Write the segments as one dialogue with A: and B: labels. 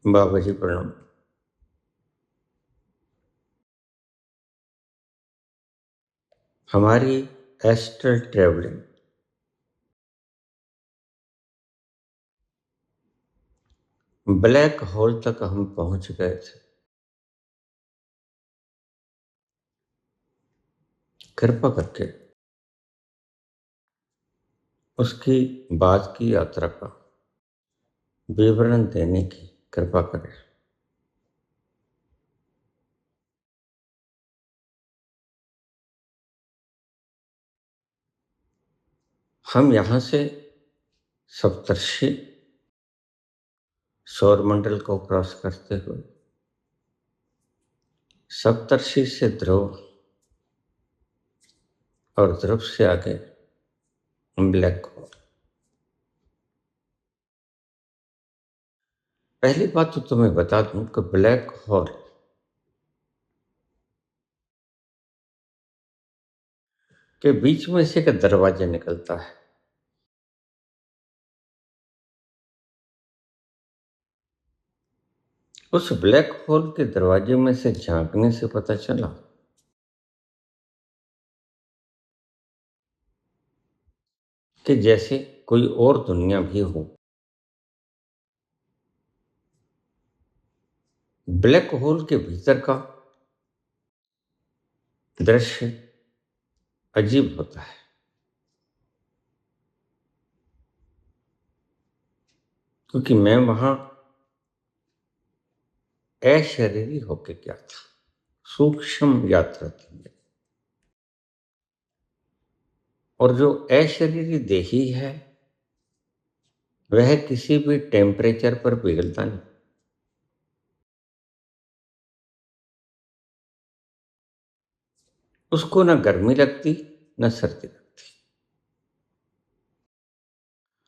A: बाबा जी प्रणाम। हमारी astral travelling black hole तक हम पहुंच गए थे। कृपा करके उसकी बाद की यात्रा का विवरण देने की कृपा करें। हम यहां से सप्तर्षि सौरमंडल को क्रॉस करते हुए सप्तर्षि से ध्रुव और ध्रुव से आगे ब्लैक होल। पहली बात तो तुम्हें बता दूं कि ब्लैक होल के बीच में से एक दरवाजा निकलता है। उस ब्लैक होल के दरवाजे में से झांकने से पता चला कि जैसे कोई और दुनिया भी हो। ब्लैक होल के भीतर का दृश्य अजीब होता है, क्योंकि मैं वहां अशरीरी होके गया था। सूक्ष्म यात्रा थी मेरी। और जो अशरीरी देही है वह किसी भी टेम्परेचर पर पिघलता नहीं। उसको ना गर्मी लगती न सर्दी लगती।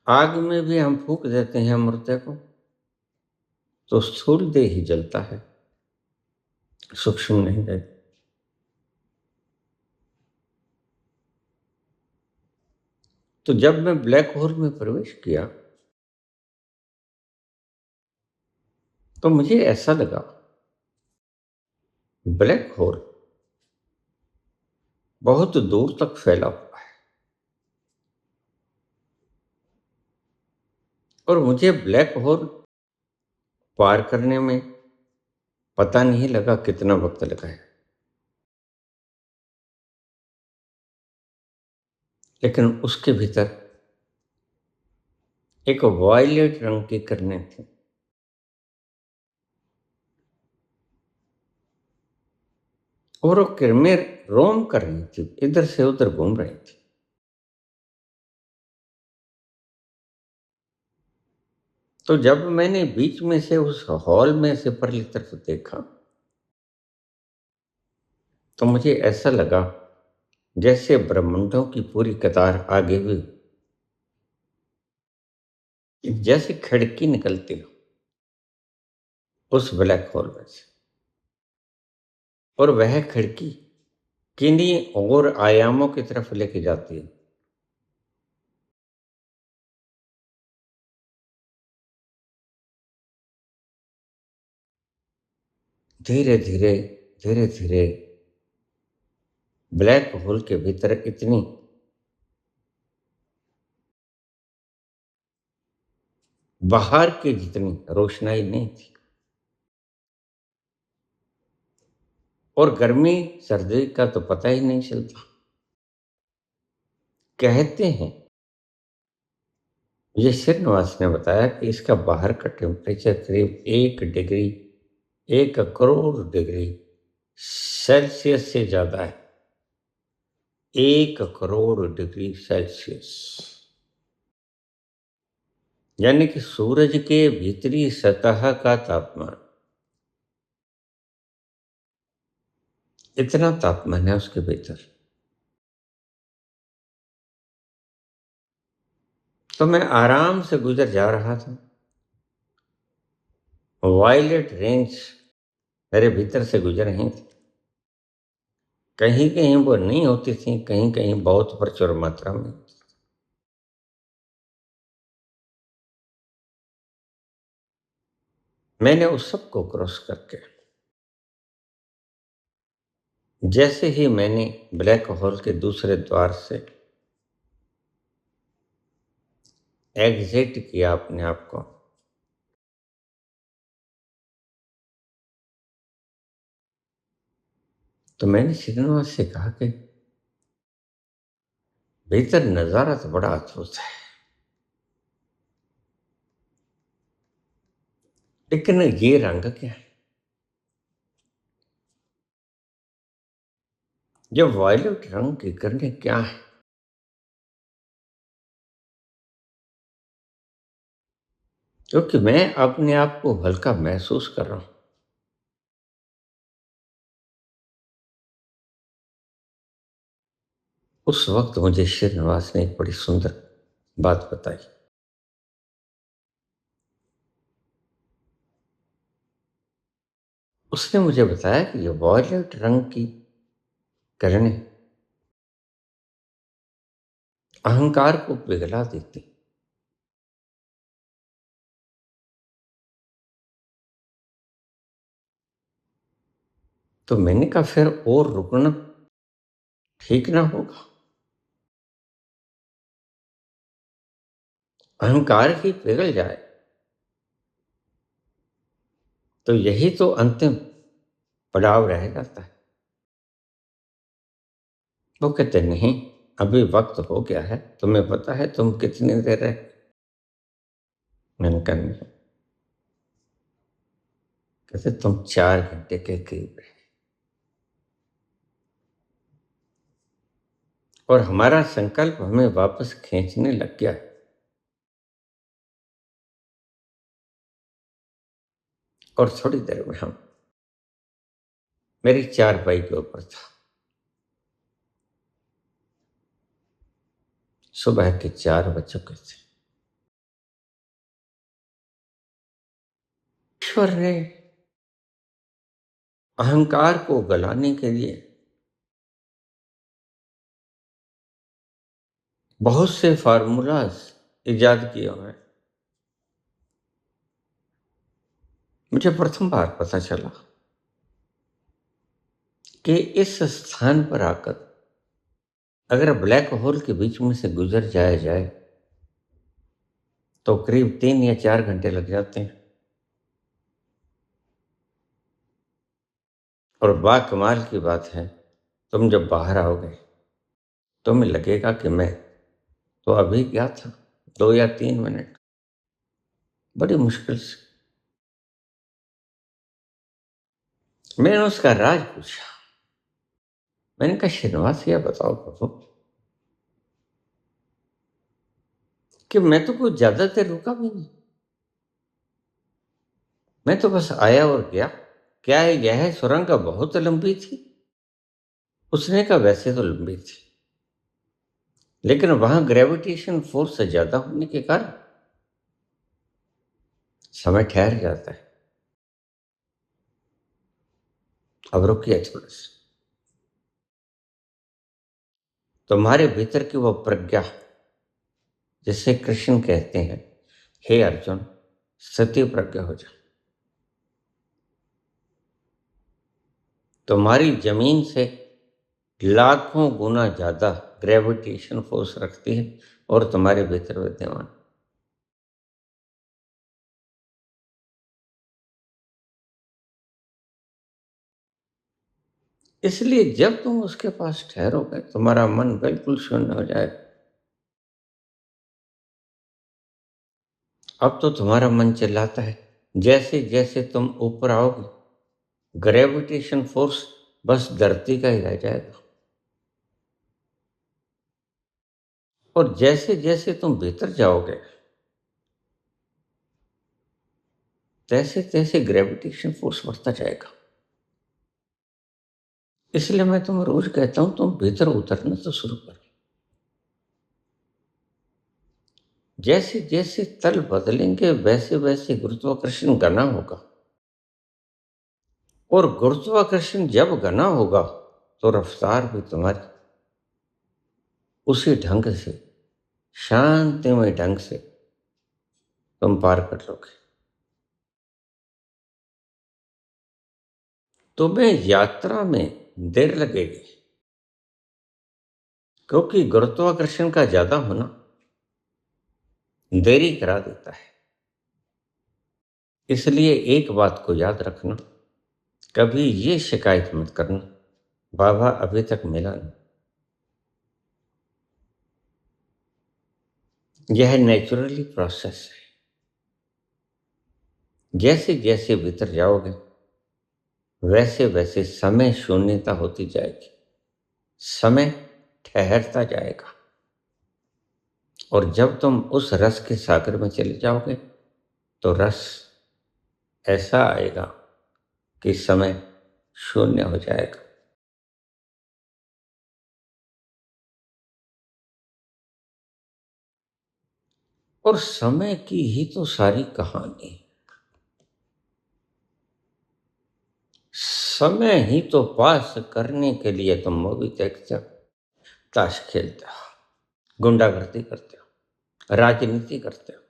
A: आग में भी हम फूंक देते हैं मुर्दे को तो स्थूल देह ही जलता है, सूक्ष्म नहीं रहती। तो जब मैं ब्लैक होल में प्रवेश किया तो मुझे ऐसा लगा ब्लैक होल बहुत दूर तक फैला हुआ है और मुझे ब्लैक होल पार करने में पता नहीं लगा कितना वक्त लगा है। लेकिन उसके भीतर एक वायलेट रंग की किरणें थी और वो किरणें रोम कर रही थी, इधर से उधर घूम रही थी। तो जब मैंने बीच में से उस हॉल में से परली तरफ देखा तो मुझे ऐसा लगा जैसे ब्रह्मांडों की पूरी कतार आगे हुई, जैसे खिड़की निकलती हो उस ब्लैक होल में से। और वह खिड़की किन्हीं और आयामों की तरफ लेके जाती है। धीरे धीरे धीरे धीरे ब्लैक होल के भीतर इतनी बाहर की जितनी रोशनाई नहीं थी। और गर्मी सर्दी का तो पता ही नहीं चलता। कहते हैं, मुझे श्रीनिवास ने बताया कि इसका बाहर का टेम्परेचर करीब 1 डिग्री 1 करोड़ डिग्री सेल्सियस से ज्यादा है। 1 करोड़ डिग्री सेल्सियस यानी कि सूरज के भीतरी सतह का तापमान। इतना तापमान है उसके भीतर। तो मैं आराम से गुजर जा रहा था। वायलेट रेंज मेरे भीतर से गुजर रही थी। कहीं कहीं वो नहीं होती थी, कहीं कहीं बहुत प्रचुर मात्रा में। मैंने उस सब को क्रॉस करके जैसे ही मैंने ब्लैक होल के दूसरे द्वार से एग्जिट किया अपने आप को, तो मैंने श्रीनिवास से कहा कि भीतर नजारा तो बड़ा अद्भुत है, लेकिन ये रंग क्या है? ये वायलेट रंग की किरणें क्या है? क्योंकि मैं अपने आप को हल्का महसूस कर रहा हूं। उस वक्त मुझे श्रीनिवास ने एक बड़ी सुंदर बात बताई। उसने मुझे बताया कि ये वॉयलेट रंग की किरणें अहंकार को पिघला देती। तो मैंने कहा फिर और रुकना ठीक ना होगा, अहंकार ही पिघल जाए तो यही तो अंतिम पड़ाव रह जाता है। वो कहते नहीं, अभी वक्त हो गया है, तुम्हें पता है तुम कितनी देर रहे? मैंने कहा नहीं। कहते तुम 4 घंटे के करीब रहे, और हमारा संकल्प हमें वापस खींचने लग गया है। और थोड़ी देर में हम मेरी चारपाई के ऊपर था। सुबह के 4 बज चुके थे। ईश्वर ने अहंकार को गलाने के लिए बहुत से फार्मूलाज इजाद किए हुए हैं। मुझे प्रथम बार पता चला कि इस स्थान पर आकर अगर ब्लैक होल के बीच में से गुजर जाया जाए तो करीब 3 या 4 घंटे लग जाते हैं। और बाकमाल की बात है, तुम जब बाहर आओगे तुम्हें लगेगा कि मैं तो अभी गया था 2 या 3 मिनट, बड़ी मुश्किल से। मैंने उसका राज पूछा। मैंने कहा श्रीनिवास यह बताओ प्रभु कि मैं तो कुछ ज्यादा देर रुका भी नहीं, मैं तो बस आया और गया। क्या यह सुरंग बहुत लंबी थी? उसने कहा वैसे तो लंबी थी, लेकिन वहां ग्रेविटेशन फोर्स ज्यादा होने के कारण समय ठहर जाता है। अब रुकिए थोड़ा सा। तुम्हारे भीतर की वो प्रज्ञा जिसे कृष्ण कहते हैं, हे अर्जुन, सत्य प्रज्ञा हो जा। तुम्हारी जमीन से लाखों गुना ज्यादा ग्रेविटेशन फोर्स रखती है और तुम्हारे भीतर विद्यमान। इसलिए जब तुम उसके पास ठहरोगे तुम्हारा मन बिल्कुल शून्य हो जाएगा। अब तो तुम्हारा मन चिल्लाता है, जैसे जैसे तुम ऊपर आओगे ग्रेविटेशन फोर्स बस धरती का ही रह जाएगा, और जैसे जैसे तुम भीतर जाओगे तैसे तैसे ग्रेविटेशन फोर्स बढ़ता जाएगा। इसलिए मैं तुम्हें रोज कहता हूं तुम भीतर उतरना तो शुरू करो। जैसे जैसे तल बदलेंगे वैसे वैसे गुरुत्वाकर्षण घना होगा, और गुरुत्वाकर्षण जब घना होगा तो रफ्तार भी तुम्हारी उसी ढंग से, शांतिमय ढंग से तुम पार कर लोगे। तुम्हें यात्रा में देर लगेगी, क्योंकि गुरुत्वाकर्षण का ज्यादा होना देरी करा देता है। इसलिए एक बात को याद रखना, कभी ये शिकायत मत करना बाबा अभी तक मिला नहीं। यह नेचुरली प्रोसेस है। जैसे जैसे भीतर जाओगे वैसे वैसे समय शून्यता होती जाएगी, समय ठहरता जाएगा, और जब तुम उस रस के सागर में चले जाओगे तो रस ऐसा आएगा कि समय शून्य हो जाएगा। और समय की ही तो सारी कहानी है। समय ही तो पास करने के लिए तुम मूवी देखते हो, ताश खेलते हो, गुंडागर्दी करते हो, राजनीति करते हो।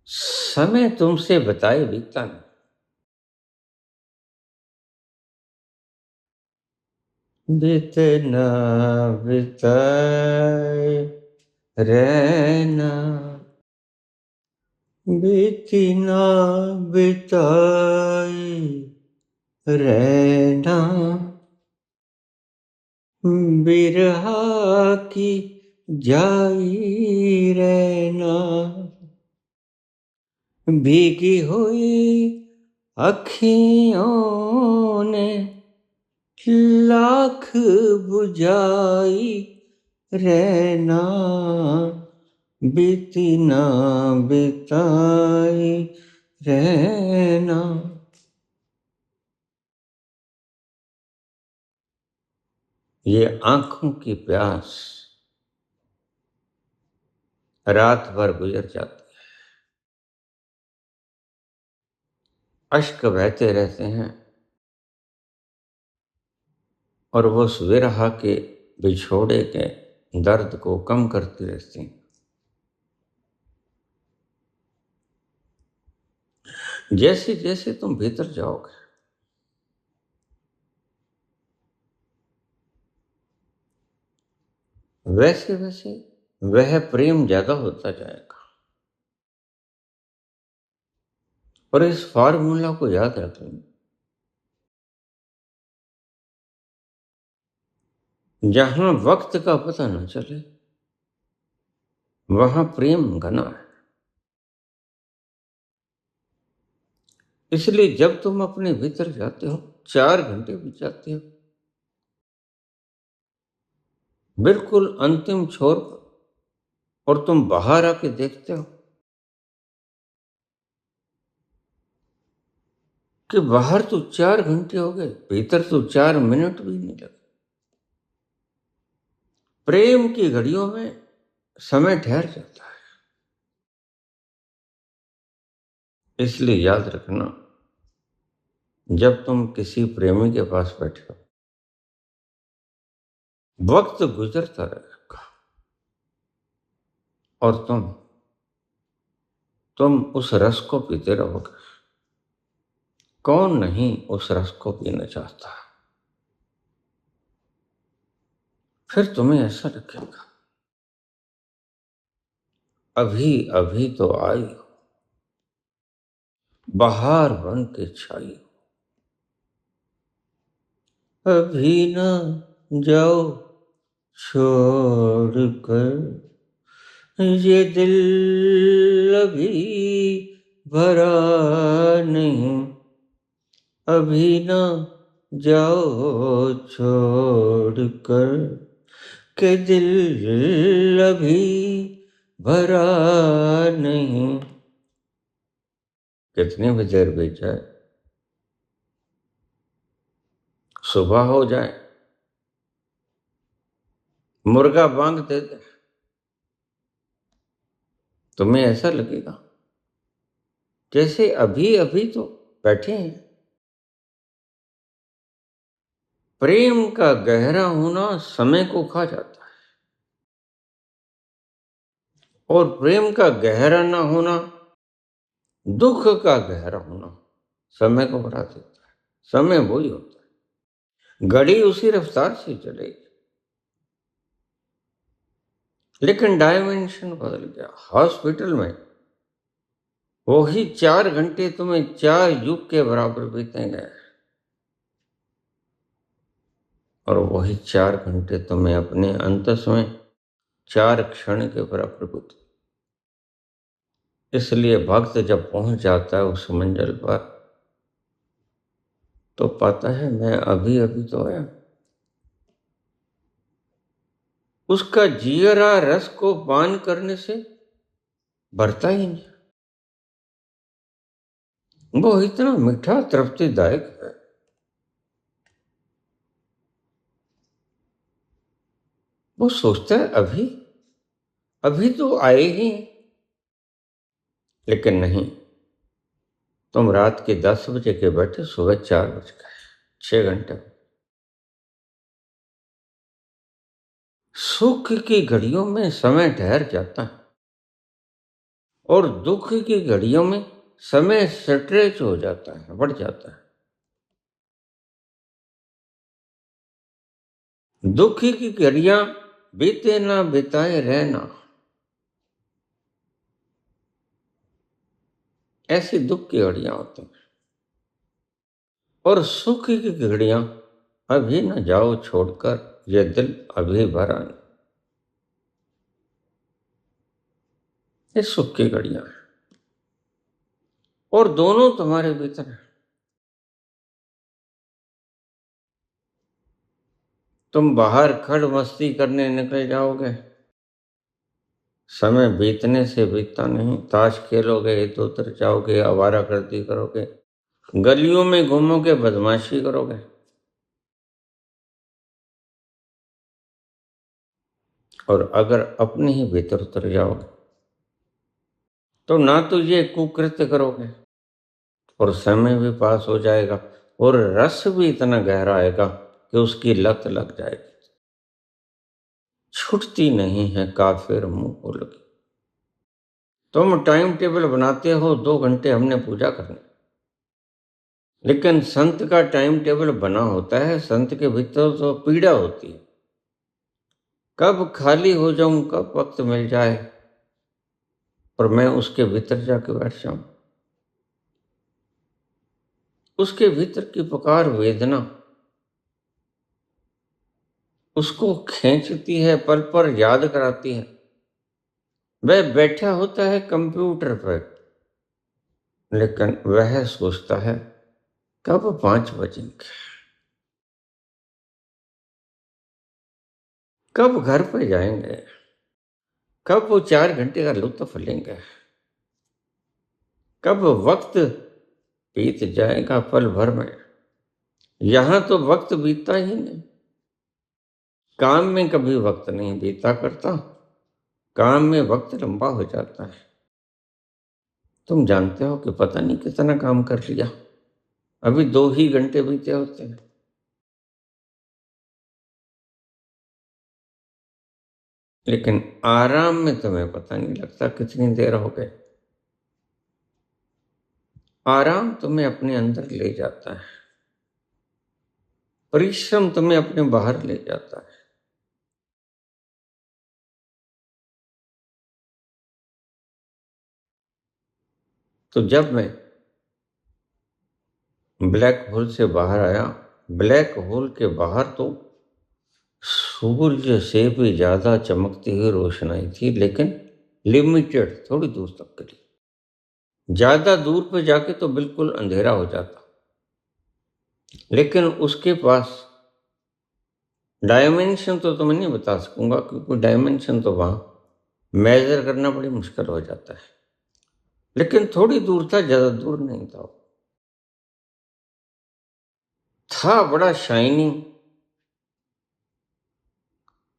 A: समय तुमसे बताए बीतता नहीं। बीतना बिताए रहना, बीती ना बिताए रहना, बिरहा की जाई रहना, भीगी हुई अखियों ने लाख बुझाई रहना, बीती ना बिताई रहना। ये आंखों की प्यास रात भर गुजर जाती है, अश्क बहते रहते हैं, और वो उस विरह के बिछोड़े के दर्द को कम करती रहती हैं। जैसे जैसे तुम भीतर जाओगे वैसे वैसे वह प्रेम ज्यादा होता जाएगा। और इस फार्मूला को याद रख लेना, जहां वक्त का पता न चले वहां प्रेम घना है। इसलिए जब तुम अपने भीतर जाते हो 4 घंटे बीत जाते हो, बिल्कुल अंतिम छोर पर, और तुम बाहर आके देखते हो कि बाहर तो 4 घंटे हो गए, भीतर तो 4 मिनट भी नहीं लगे। प्रेम की घड़ियों में समय ठहर जाता है। इसलिए याद रखना, जब तुम किसी प्रेमी के पास बैठे हो वक्त गुजरता रहेगा, और तुम उस रस को पीते रहोगे। कौन नहीं उस रस को पीना चाहता। फिर तुम्हें ऐसा लगेगा अभी अभी तो आई हो, बहार बन के छाई हो, अभी ना जाओ छोड़ कर ये दिल अभी भरा नहीं, अभी ना जाओ छोड़ कर के दिल अभी भरा नहीं। कितनी भी देर बीत जाए, सुबह हो जाए, मुर्गा बांग दे दे, तुम्हें ऐसा लगेगा जैसे अभी अभी तो बैठे हैं। प्रेम का गहरा होना समय को खा जाता है, और प्रेम का गहरा ना होना दुख का गहरा होना समय को बढ़ा देता है। समय वही होता है, घड़ी उसी रफ्तार से चलेगी, लेकिन डायमेंशन बदल गया। हॉस्पिटल में वही 4 घंटे तुम्हें 4 युग के बराबर बीतेंगे, और वही 4 घंटे तुम्हें अपने अंतस में 4 क्षण के बराबर बीते। इसलिए भक्त जब पहुंच जाता है उस मंजिल पर, तो पाता है मैं अभी अभी तो आया। उसका जियरा रस को पान करने से भरता ही नहीं, वो इतना मीठा तृप्तिदायक है। वो सोचता है अभी अभी तो आए ही हैं। लेकिन नहीं, तुम रात के 10 बजे के बैठे, सुबह 4 बज गए, 6 घंटे। सुख की घड़ियों में समय ठहर जाता है, और दुख की घड़ियों में समय स्ट्रेच हो जाता है, बढ़ जाता है। दुख की घड़ियां बीते ना बिताए रहना, ऐसी दुख की घड़ियां होती हैं। और सुख की घड़ियां अभी न जाओ छोड़कर, ये दिल अभी भरा नहीं, ये सुख की घड़ियां हैं। और दोनों तुम्हारे भीतर हैं। तुम बाहर खड़ मस्ती करने निकल जाओगे, समय बीतने से बीतता नहीं। ताश खेलोगे, इधर उधर जाओगे, आवारागर्दी करोगे, गलियों में घूमोगे, बदमाशी करोगे, और अगर अपने ही भीतर उतर जाओगे तो ना तो ये कुकृत्य करोगे, और समय भी पास हो जाएगा, और रस भी इतना गहरा आएगा कि उसकी लत लग जाएगी, छूटती नहीं है काफिर मुंह को लगी। तुम टाइम टेबल बनाते हो 2 घंटे हमने पूजा करनी, लेकिन संत का टाइम टेबल बना होता है, संत के भीतर तो पीड़ा होती है। कब खाली हो जाऊं, कब वक्त मिल जाए और मैं उसके भीतर जाके बैठ जाऊं। उसके भीतर की पुकार वेदना उसको खींचती है, पल पर याद कराती है। वह बैठा होता है कंप्यूटर पर, लेकिन वह सोचता है कब 5 बजेंगे, कब घर पर जाएंगे, कब वो 4 घंटे का लुत्फ लेंगे, कब वक्त बीत जाएगा पल भर में। यहां तो वक्त बीतता ही नहीं। काम में कभी वक्त नहीं बीता करता, काम में वक्त लंबा हो जाता है। तुम जानते हो कि पता नहीं कितना काम कर लिया, अभी 2 ही घंटे बीते होते हैं। लेकिन आराम में तुम्हें पता नहीं लगता कितनी देर हो गई। आराम तुम्हें अपने अंदर ले जाता है, परिश्रम तुम्हें अपने बाहर ले जाता है। तो जब मैं ब्लैक होल से बाहर आया, ब्लैक होल के बाहर तो सूरज से भी ज्यादा चमकती हुई रोशनाई थी, लेकिन लिमिटेड, थोड़ी दूर तक के लिए। ज्यादा दूर पे जाके तो बिल्कुल अंधेरा हो जाता, लेकिन उसके पास डायमेंशन तो तुम्हें नहीं बता सकूंगा, क्योंकि डायमेंशन तो वहां मेजर करना बड़ी मुश्किल हो जाता है। लेकिन थोड़ी दूर था, ज्यादा दूर नहीं था बड़ा शाइनिंग।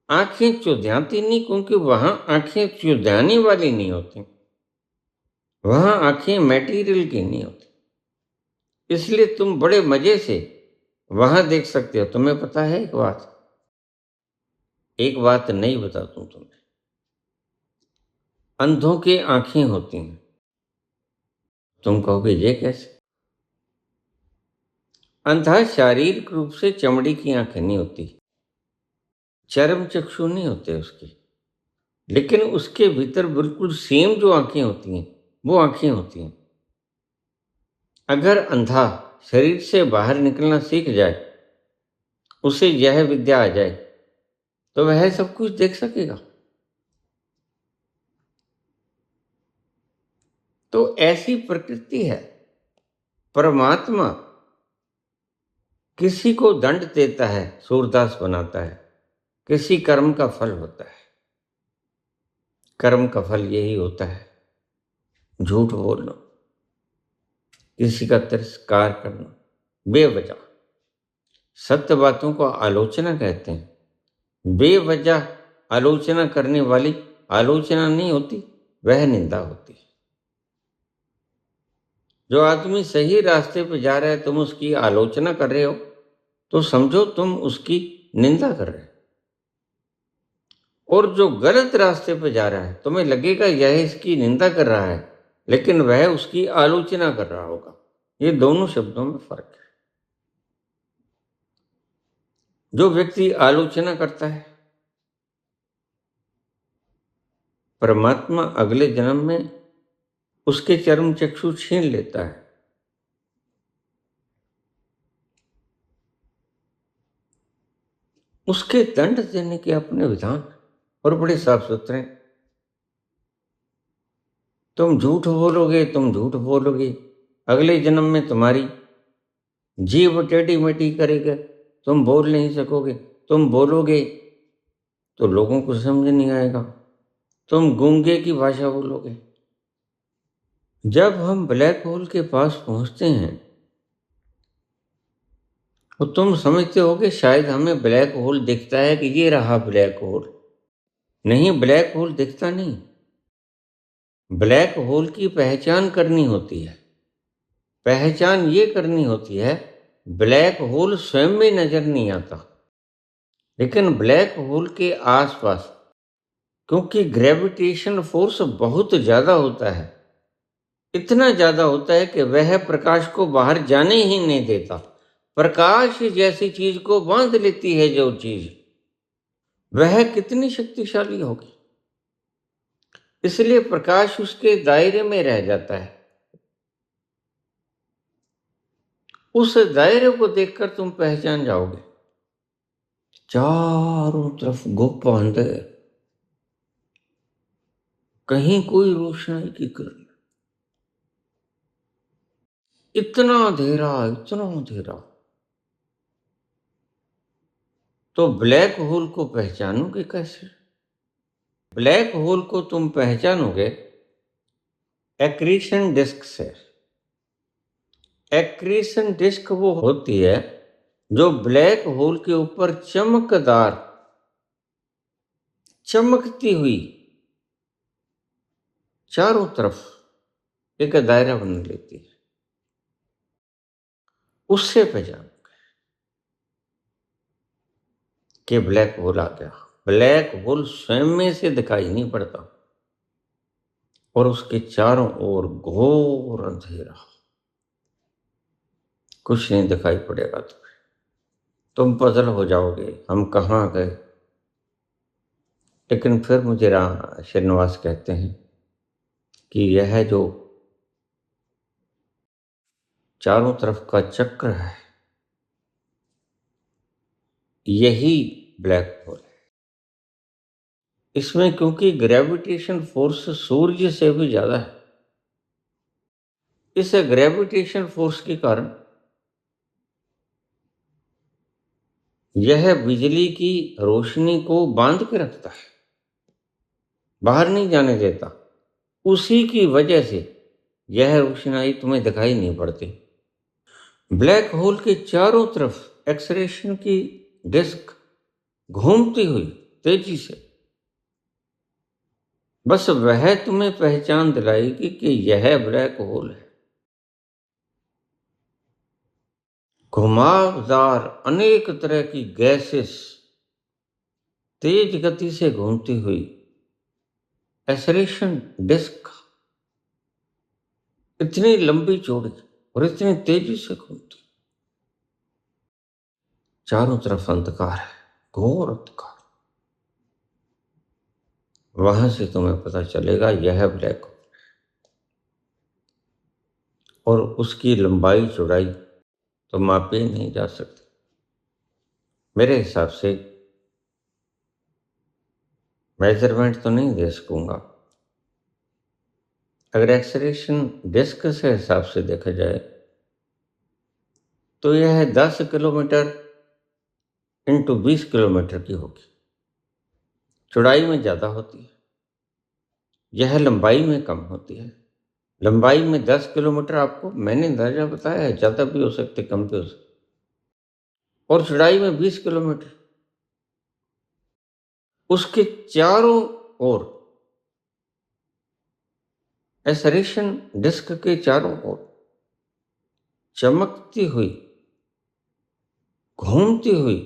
A: आंखें चुंधियाती नहीं, क्योंकि वहां आंखें चुंधियाने वाली नहीं होती, वहां आंखें मटेरियल की नहीं होती। इसलिए तुम बड़े मजे से वहां देख सकते हो। तुम्हें पता है एक बात नहीं बता दूं तुम्हें, अंधों की आंखें होती हैं। तुम कहोगे ये कैसे? अंधा शारीरिक रूप से चमड़ी की आंखें नहीं होती, चर्म चक्षु नहीं होते उसकी, लेकिन उसके भीतर बिल्कुल सेम जो आंखें होती हैं वो आंखें होती हैं। अगर अंधा शरीर से बाहर निकलना सीख जाए, उसे यह विद्या आ जाए, तो वह सब कुछ देख सकेगा। तो ऐसी प्रकृति है। परमात्मा किसी को दंड देता है, सूरदास बनाता है, किसी कर्म का फल होता है। कर्म का फल यही होता है, झूठ बोलना, किसी का तिरस्कार करना बेवजह। सत्य बातों को आलोचना कहते हैं। बेवजह आलोचना करने वाली आलोचना नहीं होती, वह निंदा होती है। जो आदमी सही रास्ते पर जा रहा है, तुम उसकी आलोचना कर रहे हो, तो समझो तुम उसकी निंदा कर रहे हो। और जो गलत रास्ते पर जा रहा है, तुम्हें लगेगा यह इसकी निंदा कर रहा है, लेकिन वह उसकी आलोचना कर रहा होगा। ये दोनों शब्दों में फर्क है। जो व्यक्ति आलोचना करता है, परमात्मा अगले जन्म में उसके चर्म चक्षु छीन लेता है। उसके दंड देने के अपने विधान और बड़े साफ सुथरे। तुम झूठ बोलोगे, तुम झूठ बोलोगे, अगले जन्म में तुम्हारी जीभ टेढ़ी मेढ़ी करेगा, तुम बोल नहीं सकोगे। तुम बोलोगे तो लोगों को समझ नहीं आएगा, तुम गूंगे की भाषा बोलोगे। जब हम ब्लैक होल के पास पहुंचते हैं, तो तुम समझते होगे शायद हमें ब्लैक होल दिखता है कि ये रहा ब्लैक होल। नहीं, ब्लैक होल दिखता नहीं। ब्लैक होल की पहचान करनी होती है। पहचान ये करनी होती है, ब्लैक होल स्वयं में नजर नहीं आता, लेकिन ब्लैक होल के आसपास, क्योंकि ग्रेविटेशन फोर्स बहुत ज्यादा होता है, इतना ज्यादा होता है कि वह प्रकाश को बाहर जाने ही नहीं देता। प्रकाश जैसी चीज को बांध लेती है जो चीज, वह कितनी शक्तिशाली होगी। इसलिए प्रकाश उसके दायरे में रह जाता है। उस दायरे को देखकर तुम पहचान जाओगे, चारों तरफ गुप्त अंधेर, कहीं कोई रोशनाई की किरण, इतना अंधेरा, इतना अंधेरा। तो ब्लैक होल को पहचानोगे कैसे? ब्लैक होल को तुम पहचानोगे एक्रीशन डिस्क से। एक्रीशन डिस्क वो होती है जो ब्लैक होल के ऊपर चमकदार, चमकती हुई चारों तरफ एक दायरा बना लेती है। उससे पहचान कि ब्लैक होल आ गया। ब्लैक होल स्वयं में से दिखाई नहीं पड़ता, और उसके चारों ओर घोर अंधेरा, कुछ नहीं दिखाई पड़ेगा तुम्हें। तुम पजल हो जाओगे, हम कहाँ गए। लेकिन फिर मुझे श्रीनिवास कहते हैं कि यह जो चारों तरफ का चक्र है, यही ब्लैक होल है। इसमें क्योंकि ग्रेविटेशन फोर्स सूर्य से भी ज्यादा है, इस ग्रेविटेशन फोर्स के कारण यह बिजली की रोशनी को बांध के रखता है, बाहर नहीं जाने देता। उसी की वजह से यह रोशनाई तुम्हें दिखाई नहीं पड़ती। ब्लैक होल के चारों तरफ एक्सरेशन की डिस्क घूमती हुई तेजी से, बस वह तुम्हें पहचान दिलाएगी कि यह ब्लैक होल है। घुमावदार अनेक तरह की गैसेस तेज गति से घूमती हुई एक्सरेशन डिस्क, इतनी लंबी चौड़ी और इतनी तेजी से घूमती। चारों तरफ अंधकार है, घोर अंधकार। वहां से तुम्हें पता चलेगा यह ब्लैक होल, और उसकी लंबाई चौड़ाई तो मापी नहीं जा सकती। मेरे हिसाब से मेजरमेंट तो नहीं दे सकूंगा। अगर एक्सरेशन डिस्क से हिसाब से देखा जाए तो यह 10 किलोमीटर इंटू 20 किलोमीटर की होगी। चौड़ाई में ज़्यादा होती है, यह लंबाई में कम होती है। लंबाई में 10 किलोमीटर आपको मैंने अंदाजा बताया है, ज़्यादा भी हो सकते, कम भी हो सकते, और चौड़ाई में 20 किलोमीटर। उसके चारों ओर, एसरेशन डिस्क के चारों ओर चमकती हुई, घूमती हुई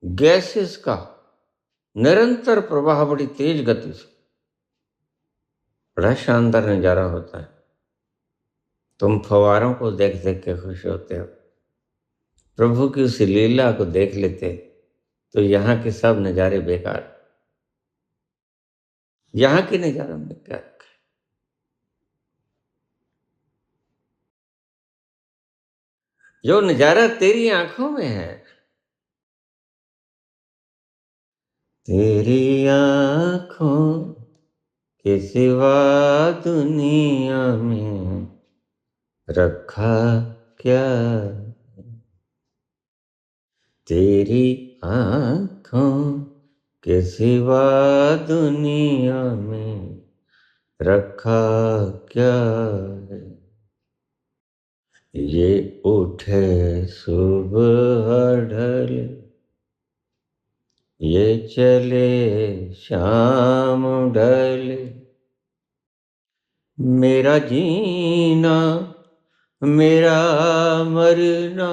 A: गैसेस का निरंतर प्रवाह बड़ी तेज गति से। बड़ा शानदार नजारा होता है। तुम फवारों को देख देख के खुश होते हो, प्रभु की उस लीला को देख लेते तो यहाँ के सब नज़ारे बेकार। यहाँ के नज़ारों में क्या, जो नज़ारा तेरी आंखों में है, तेरी आंखों के सिवा दुनिया में रखा क्या, तेरी आंखों के सिवा दुनिया में रखा क्या है। ये उठे सुबह ढल, ये चले शाम ढल, मेरा जीना मेरा मरना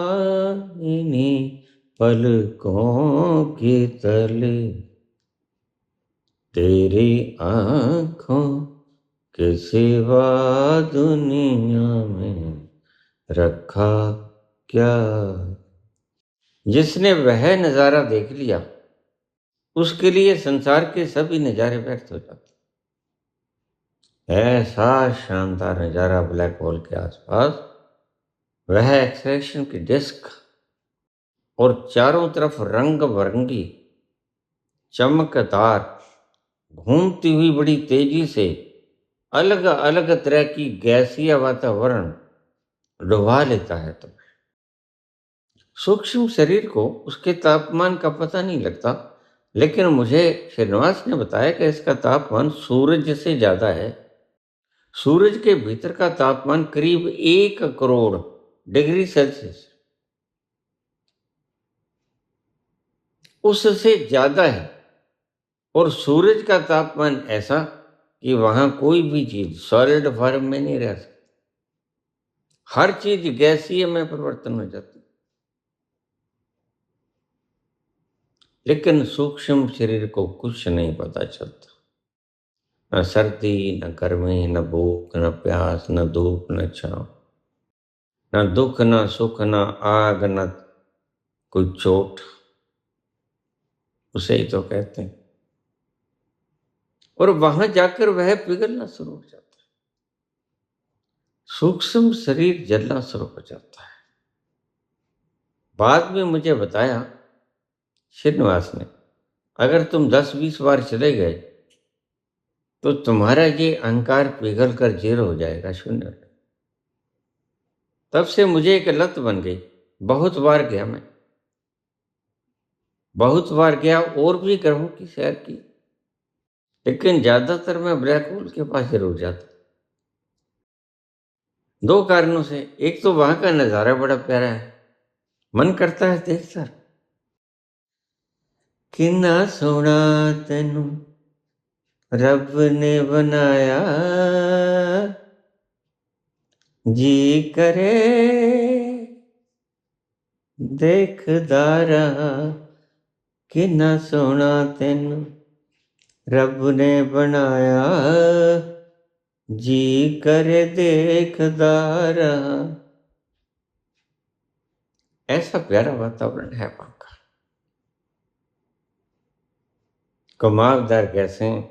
A: इन्हीं पलकों की तले, तेरी आंखों के सिवा दुनिया में रखा क्या। जिसने वह नजारा देख लिया उसके लिए संसार के सभी नजारे व्यर्थ हो जाते। ऐसा शानदार नजारा ब्लैक होल के आसपास, वह एक्सरेशन की डिस्क और चारों तरफ रंग बिरंगी चमकदार घूमती हुई बड़ी तेजी से अलग अलग तरह की गैसीय वातावरण डुबा लेता है। तो सूक्ष्म शरीर को उसके तापमान का पता नहीं लगता, लेकिन मुझे श्रीनिवास ने बताया कि इसका तापमान सूरज से ज्यादा है। सूरज के भीतर का तापमान करीब 1 करोड़ डिग्री सेल्सियस उससे ज्यादा है, और सूरज का तापमान ऐसा कि वहां कोई भी चीज सॉलिड फॉर्म में नहीं रह सकती। हर चीज गैसीय में परिवर्तन हो जाती। लेकिन सूक्ष्म शरीर को कुछ नहीं पता चलता, न सर्दी न गर्मी, न भूख न प्यास, न धूप न छांव, न दुख न सुख, न आग न कोई चोट, उसे ही तो कहते हैं। और वहां जाकर वह पिघलना शुरू हो जाता है, सूक्ष्म शरीर जलना शुरू हो जाता है। बाद में मुझे बताया श्रीनिवास ने, अगर तुम 10-20 बार चले गए तो तुम्हारा ये अहंकार पिघल कर जीरो हो जाएगा, शून्य। तब से मुझे एक लत बन गई। बहुत बार गया मैं, बहुत बार गया, और भी ग्रहों की सैर की, लेकिन ज्यादातर मैं ब्लैक होल के पास जरूर जाता। 2 कारणों से, एक तो वहां का नजारा बड़ा प्यारा है, मन करता है देखता किन्ना सोना तेनू रब ने बनाया, जी करे देखदा रहा, किन्ना सोना तेनू रब ने बनाया, जी करे देखदा रहा। ऐसा प्यारा वातावरण है वहां का। घुमावदार गैसें,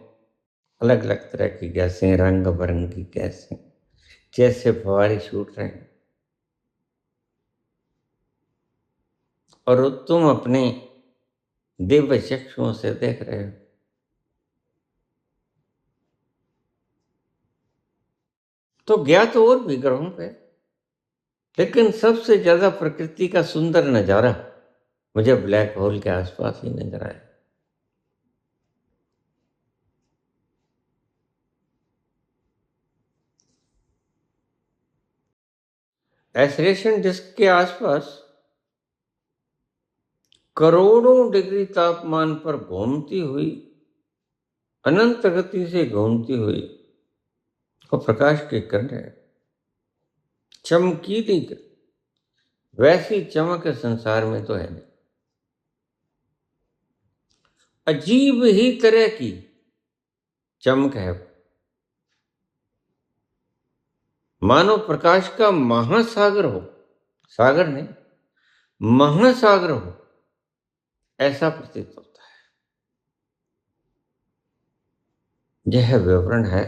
A: अलग अलग तरह की गैसें, रंग बिरंगी गैसें जैसे फव्वारे छूट रहे हैं, और तुम अपने दिव्य चक्षुओं से देख रहे हो। तो ज्ञात और भी ग्रहों पे, लेकिन सबसे ज्यादा प्रकृति का सुंदर नजारा मुझे ब्लैक होल के आसपास ही नजर आया। एसरेशन डिस्क के आसपास करोड़ों डिग्री तापमान पर घूमती हुई, अनंत गति से घूमती हुई वो प्रकाश की किरणें, चमकीली वैसी चमक संसार में तो है नहीं। अजीब ही तरह की चमक है, मानो प्रकाश का महासागर हो, सागर नहीं महासागर हो, ऐसा प्रतीत होता है। यह विवरण है,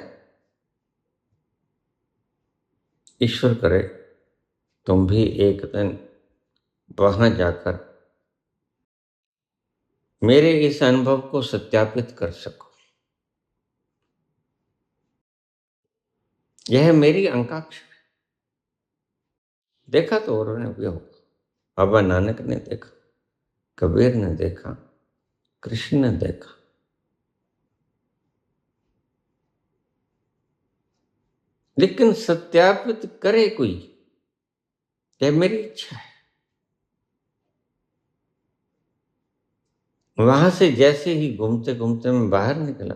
A: ईश्वर करे तुम भी एक दिन वहां जाकर मेरे इस अनुभव को सत्यापित कर सको। यह मेरी आकांक्षा है। देखा तो औरों ने भी होगा, बाबा नानक ने देखा, कबीर ने देखा, कृष्ण ने देखा। लेकिन सत्यापित करे कोई, यह मेरी इच्छा है। वहां से जैसे ही घूमते घूमते मैं बाहर निकला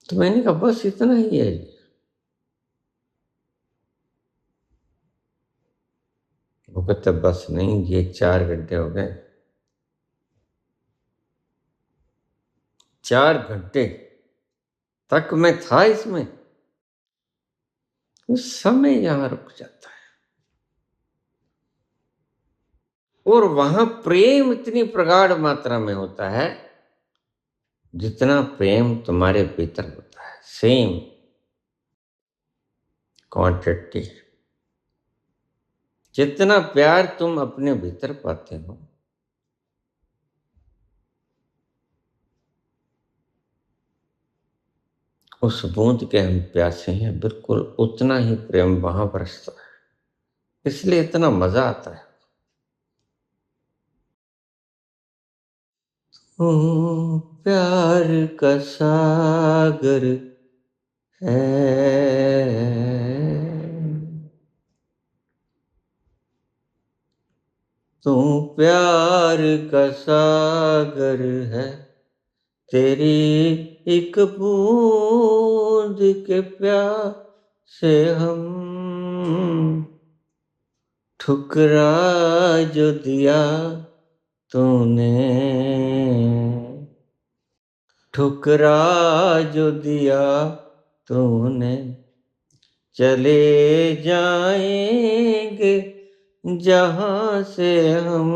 A: तो मैंने कहा बस इतना ही है जी। वो कहते बस नहीं, ये 4 घंटे हो गए। 4 घंटे तक मैं था इसमें। समय यहां रुक जाता है, और वहां प्रेम इतनी प्रगाढ़ मात्रा में होता है जितना प्रेम तुम्हारे भीतर होता है, सेम क्वांटिटी। जितना प्यार तुम अपने भीतर पाते हो, उस बूंद के हम प्यासे हैं, बिल्कुल उतना ही प्रेम वहां बरसता है। इसलिए इतना मजा आता है। ओ प्यार का सागर है, तू प्यार का सागर है, तेरी एक बूंद के प्यासे हम, ठुकरा जो दिया तूने, ठुकरा जो दिया तूने, चले जाएंगे जहां से हम,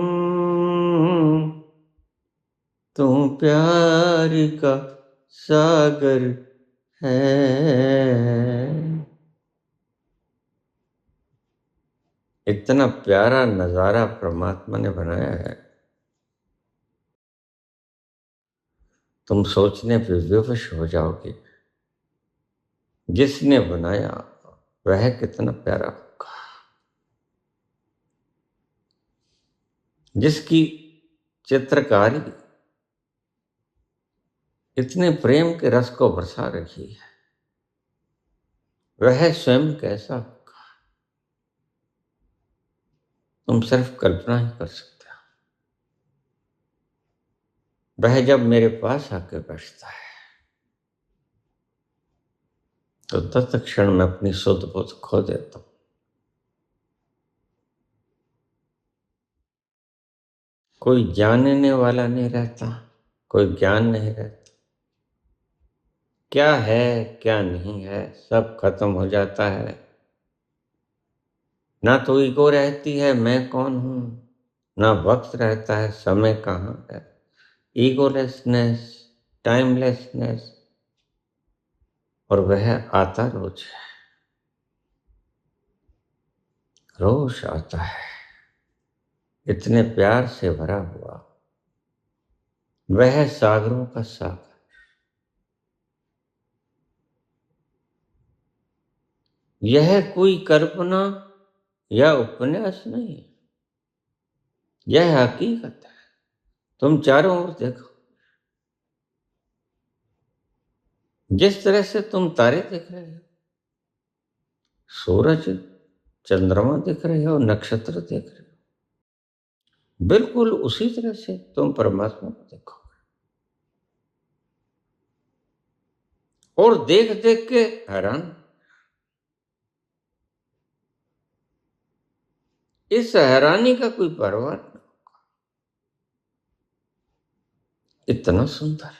A: तू प्यार का सागर है। इतना प्यारा नजारा परमात्मा ने बनाया है, तुम सोचने पे विवश हो जाओगे जिसने बनाया वह कितना प्यारा होगा, जिसकी चित्रकारी इतने प्रेम के रस को बरसा रही है वह स्वयं कैसा होगा, तुम सिर्फ कल्पना ही कर सकते हो। वह जब मेरे पास आकर बैठता है तो तत्क्षण में अपनी शुद्ध बुद्ध खो देता हूं। कोई जानने वाला नहीं रहता, कोई ज्ञान नहीं रहता, क्या है क्या नहीं है सब खत्म हो जाता है। ना तो ईगो रहती है मैं कौन हूं, ना वक्त रहता है, समय कहाँ है, ईगोलेसनेस, टाइमलेसनेस, और वह आता रोज है, रोज आता है, इतने प्यार से भरा हुआ, वह सागरों का सागर। यह कोई कल्पना या उपन्यास नहीं है, यह हकीकत है। तुम चारों ओर देखो, जिस तरह से तुम तारे देख रहे हो, सूरज, चंद्रमा देख रहे हो, नक्षत्र देख रहे हो, बिल्कुल उसी तरह से तुम परमात्मा को देखो, और देख देख के हैरान। इस हैरानी का कोई परवाह नहीं, इतना सुंदर।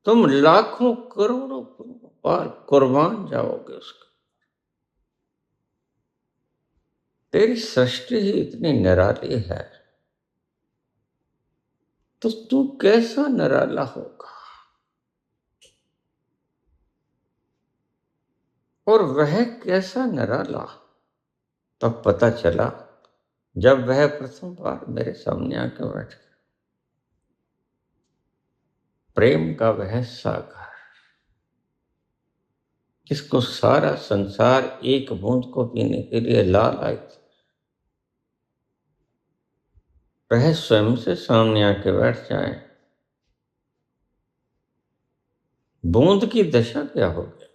A: तुम लाखों करोड़ों बार कुर्बान जाओगे उसके। तेरी सृष्टि ही इतनी निराली है, तो तू कैसा निराला होगा। और वह कैसा निराला तब पता चला जब वह प्रथम बार मेरे सामने आकर बैठ गया। प्रेम का वह सागर, जिसको सारा संसार एक बूंद को पीने के लिए लाल आई थी, वह स्वयं से सामने आके बैठ जाए। बूंद की दशा क्या होगी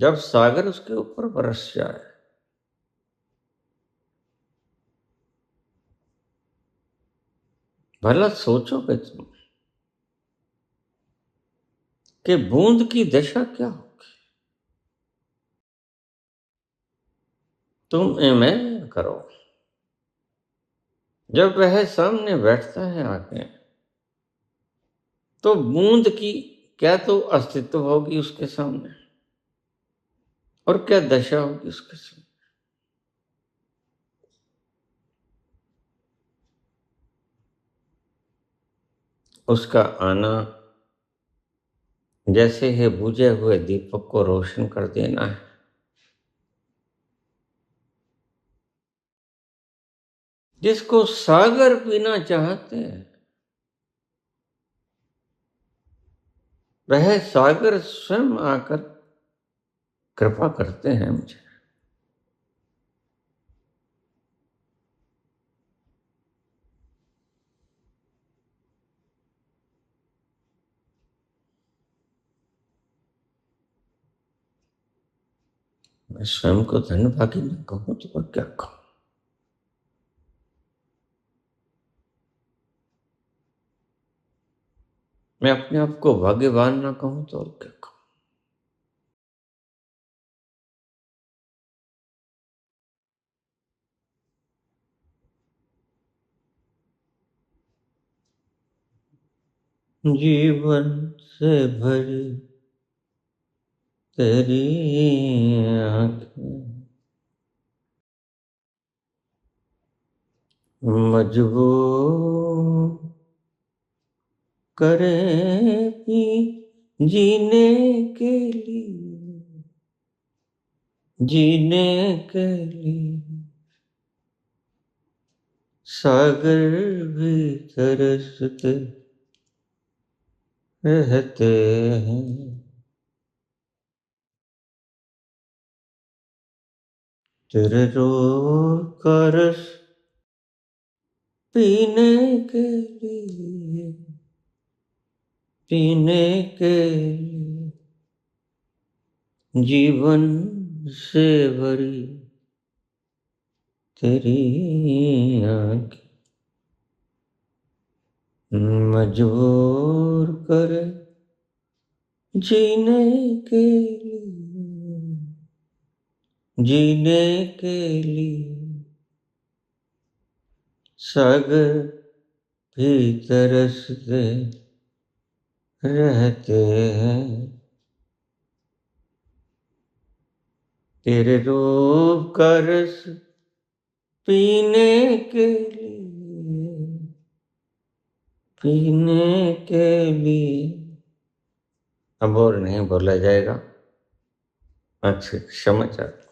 A: जब सागर उसके ऊपर बरस जाए। भला सोचोगे तुम कि बूंद की दशा क्या होगी। तुम इमेजिन करो, जब वह सामने बैठता है आके, तो बूंद की क्या तो अस्तित्व होगी उसके सामने, और क्या दशा होगी उसके सामने। उसका आना जैसे ही बुझे हुए दीपक को रोशन कर देना है। जिसको सागर पीना चाहते हैं, वह सागर स्वयं आकर कृपा करते हैं मुझे। मैं स्वयं को धन्यभागी न कहूं तो और क्या कहूं। मैं अपने आप को भाग्यवान ना कहूं तो और क्या कहूं। जीवन से भरी तेरी आंखें मजबूर करेगी जीने के लिए, जीने के लिए। सागर भी तरसते रहते हैं, तेरे रोर का रस पीने के लिए, पीने के लिए। जीवन से भरी तेरी आंखें मजबूर करे जीने के लिए, जीने के लिए। सागर भी तरसते रहते हैं तेरे रूप का रस पीने के लिए, पीने के लिए। अब और नहीं बोला जाएगा। अच्छा, क्षमा चाहता हूं।